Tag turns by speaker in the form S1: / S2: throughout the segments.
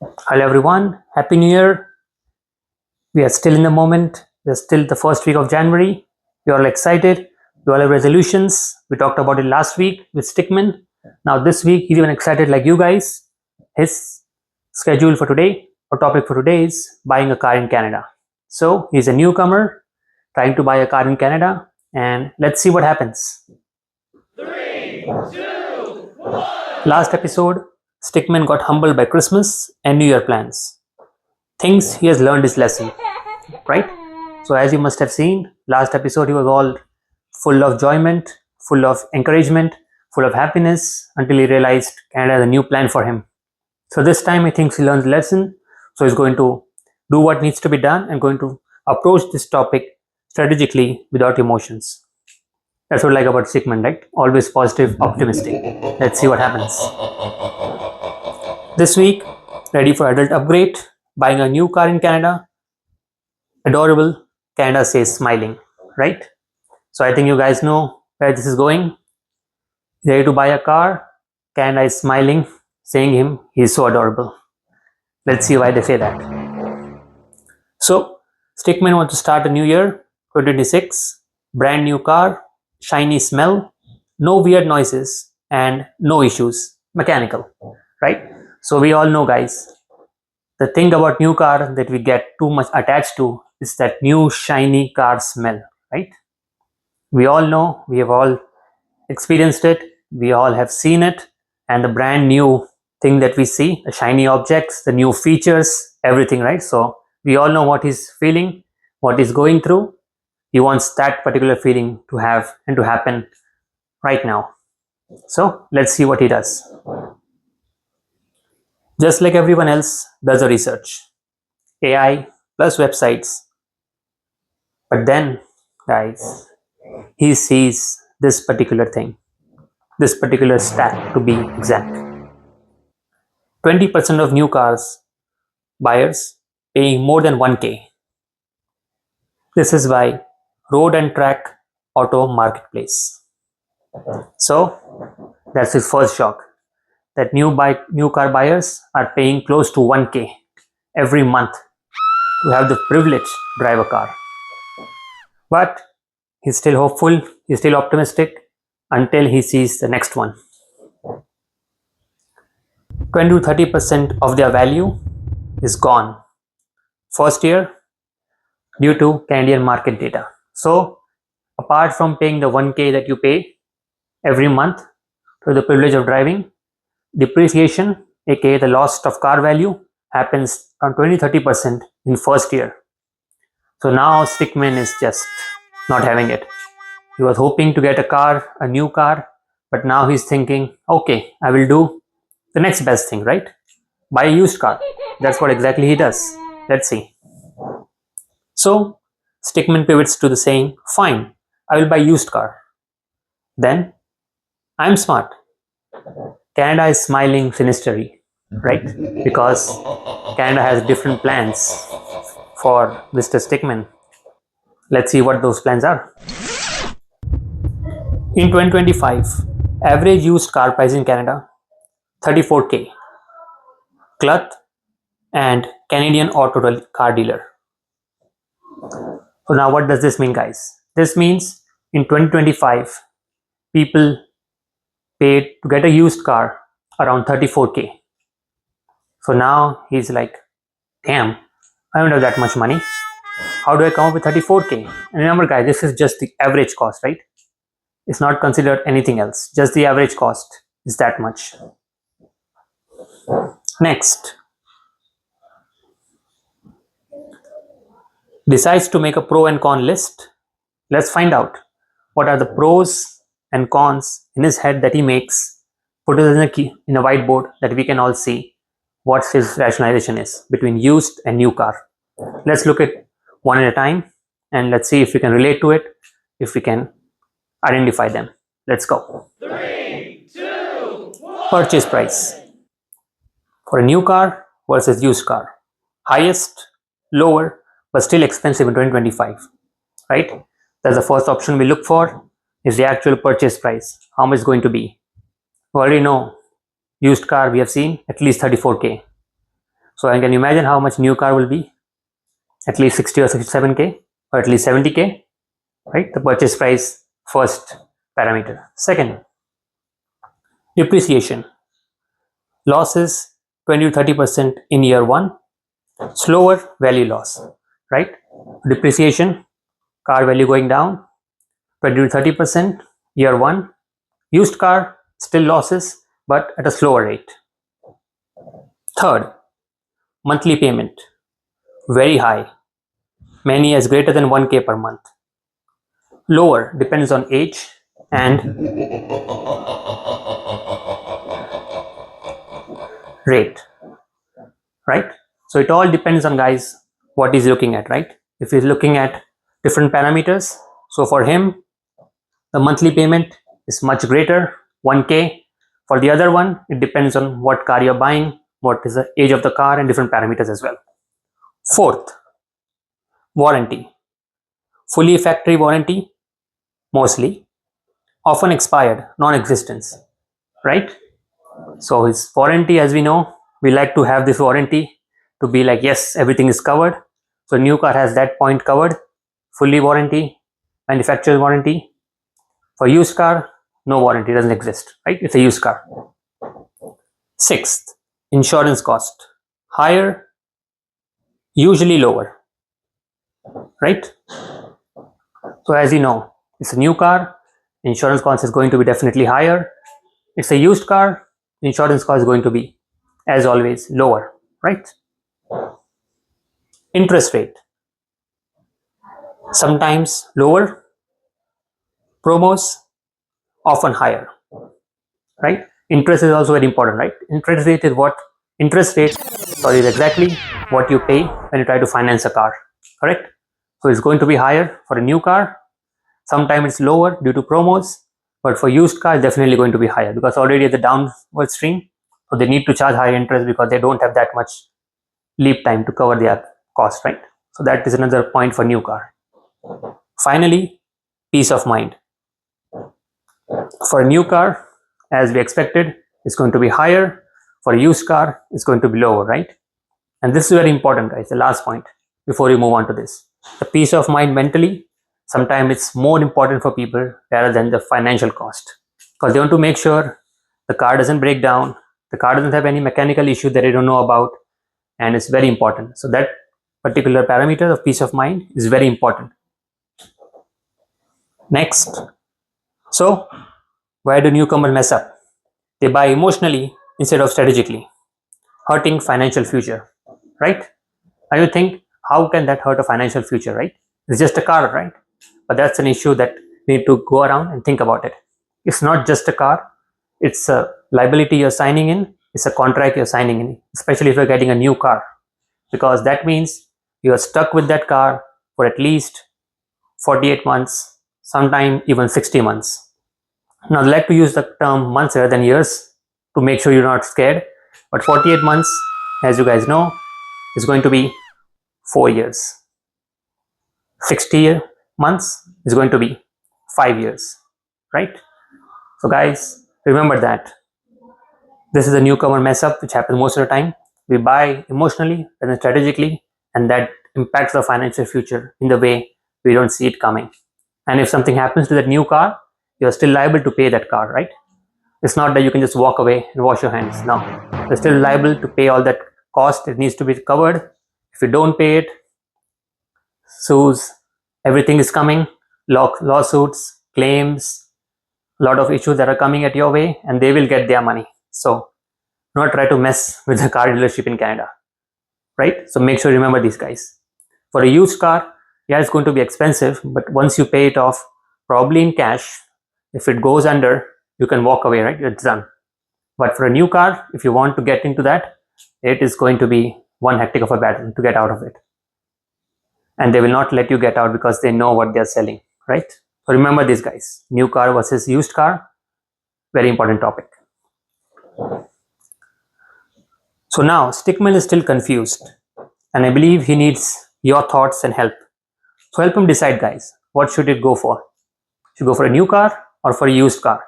S1: Hello everyone, Happy New Year. We are still in the moment. We're still the first week of January. We are all excited. We all have resolutions. We talked about it last week with Stickman. Now this week he's even excited like you guys. His schedule for today or topic for today is buying a car in Canada. So he's a newcomer trying to buy a car in Canada, and let's see what happens. 3, 2, 1. Last episode, Stickman got humbled by Christmas and New Year plans. Thinks he has learned his lesson, right? So as you must have seen, last episode he was all full of enjoyment, full of encouragement, full of happiness until he realized Canada has a new plan for him. So this time he thinks he learned the lesson. So he's going to do what needs to be done and going to approach this topic strategically without emotions. That's what I like about Stickman, right? Always positive, optimistic. Let's see what happens. This week, ready for adult upgrade, buying a new car in Canada. Adorable, Canada says smiling, right? So I think you guys know where this is going. Ready to buy a car, Canada is smiling, saying him he's so adorable. Let's see why they say that. So, Stickman wants to start a new year, 2026, brand new car, shiny smell, no weird noises, and no issues, mechanical, right? So we all know, guys, the thing about new car that we get too much attached to is that new shiny car smell, right? We all know, we have all experienced it, we all have seen it, and the brand new thing that we see, the shiny objects, the new features, everything, right? So we all know what he's feeling, what he's going through. He wants that particular feeling to have and to happen right now. So let's see what he does. Just like everyone else does a research, AI plus websites. But then, guys, he sees this particular thing, this particular stat to be exact. 20% of new cars buyers paying more than 1K. This is by Road and Track Auto Marketplace. So that's his first shock, that new car buyers are paying close to 1K every month to have the privilege to drive a car. But he's still hopeful, he's still optimistic until he sees the next one. 20 to 30% of their value is gone first year due to Canadian market data. So apart from paying the 1K that you pay every month for the privilege of driving, depreciation, aka the loss of car value, happens around 20-30% in first year. So now Stickman is just not having it. He was hoping to get a new car, but now he's thinking, okay, I will do the next best thing, right? Buy a used car. That's what exactly he does. Let's see. So Stickman pivots to the saying, fine, I will buy used car. Then I'm smart. Canada is smiling sinisterly, right? Because Canada has different plans for Mr. Stickman. Let's see what those plans are. In 2025, average used car price in Canada 34K. Cluth and Canadian auto car dealer. So now what does this mean, guys? This means in 2025, people paid to get a used car around 34K. So now he's like, damn, I don't have that much money. How do I come up with 34K? And remember, guys, this is just the average cost, right? It's not considered anything else. Just the average cost is that much. Next, decides to make a pro and con list. Let's find out what are the pros and cons in his head that he makes. Put it in a whiteboard that we can all see what his rationalization is between used and new car. Let's look at one at a time and let's see if we can relate to it, if we can identify them. Let's go. 3, 2, 1. Purchase price for a new car versus used car. Highest, lower, but still expensive in 2025, right? That's the first option we look for, is the actual purchase price. How much is going to be? We already know used car we have seen at least 34K. So I can imagine how much new car will be, at least 60 or 67k, or at least 70k, right? The purchase price, first parameter. Second, depreciation. Losses 20 to 30% in year one, slower value loss, right? Depreciation, car value going down 20 to 30% year one. Used car, still losses, but at a slower rate. Third, monthly payment, very high, many as greater than 1k per month. Lower, depends on age and rate, right? So it all depends on, guys, what he's looking at, right? If he's looking at different parameters, so for him, the monthly payment is much greater, 1k. For the other one, it depends on what car you're buying, what is the age of the car, and different parameters as well. Fourth, warranty. Fully factory warranty, mostly, often expired, non-existence, right? So his warranty, as we know, we like to have this warranty to be like, yes, everything is covered. So new car has that point covered, fully warranty, manufacturer's warranty. For used car, no warranty, doesn't exist, right? It's a used car. Sixth, insurance cost, higher, usually lower, right? So as you know, it's a new car, insurance cost is going to be definitely higher. It's a used car, insurance cost is going to be, as always, lower, right? Interest rate, sometimes lower, promos often higher, right? Interest is also very important, right? Interest rate is what interest rate, sorry, is exactly what you pay when you try to finance a car, correct? So it's going to be higher for a new car. Sometimes it's lower due to promos, but for used car, it's definitely going to be higher because already at the downward stream, so they need to charge higher interest because they don't have that much lead time to cover their cost, right? So that is another point for new car. Finally, peace of mind. For a new car, as we expected, it's going to be higher. For a used car, it's going to be lower, right? And this is very important, guys, the last point before we move on to this. The peace of mind mentally, sometimes it's more important for people rather than the financial cost because they want to make sure the car doesn't break down, the car doesn't have any mechanical issue that they don't know about, and it's very important. So that particular parameter of peace of mind is very important. Next, so why do newcomers mess up? They buy emotionally instead of strategically, hurting financial future, right? And you think, how can that hurt a financial future, right? It's just a car, right? But that's an issue that we need to go around and think about it. It's not just a car, it's a liability you're signing in, it's a contract you're signing in, especially if you're getting a new car, because that means you're stuck with that car for at least 48 months, sometime even 60 months. Now, I like to use the term months rather than years to make sure you're not scared, but 48 months, as you guys know, is going to be 4 years. 60 months is going to be 5 years, right? So guys, remember that this is a newcomer mess up which happens most of the time. We buy emotionally and then strategically, and that impacts the financial future in the way we don't see it coming. And if something happens to that new car, you're still liable to pay that car, right? It's not that you can just walk away and wash your hands. No, you're still liable to pay all that cost. It needs to be covered. If you don't pay it, sues, everything is coming, lawsuits, claims, a lot of issues that are coming at your way, and they will get their money. So do not try to mess with the car dealership in Canada, right? So make sure you remember these guys. For a used car, yeah, it's going to be expensive, but once you pay it off, probably in cash, if it goes under, you can walk away, right? It's done. But for a new car, if you want to get into that, it is going to be one hectic of a battle to get out of it. And they will not let you get out because they know what they're selling, right? So remember these guys, new car versus used car, very important topic. So now Stickman is still confused, and I believe he needs your thoughts and help. So help him decide, guys, what should it go for? Should go for a new car or for a used car?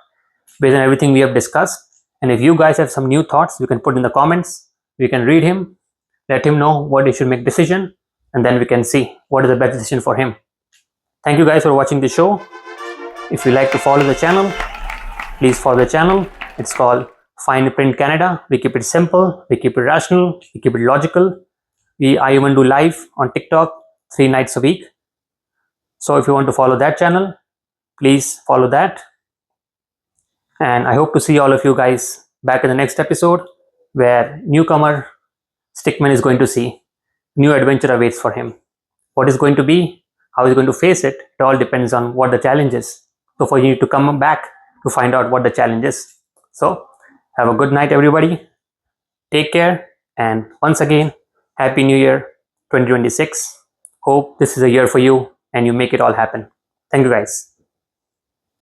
S1: Based on everything we have discussed. And if you guys have some new thoughts, you can put in the comments. We can read him. let him know what he should make decision, and then we can see what is the best decision for him. Thank you guys for watching the show. If you like to follow the channel, please follow the channel. It's called Fine Print Canada. We keep it simple, we keep it rational, we keep it logical. I even do live on TikTok 3 nights a week. So if you want to follow that channel, please follow that. And I hope to see all of you guys back in the next episode, where newcomer Stickman is going to see new adventure awaits for him. What is going to be, how he's going to face it, it all depends on what the challenge is. So for you to come back to find out what the challenge is. So have a good night, everybody. Take care. And once again, Happy New Year 2026. Hope this is a year for you and you make it all happen. Thank you guys.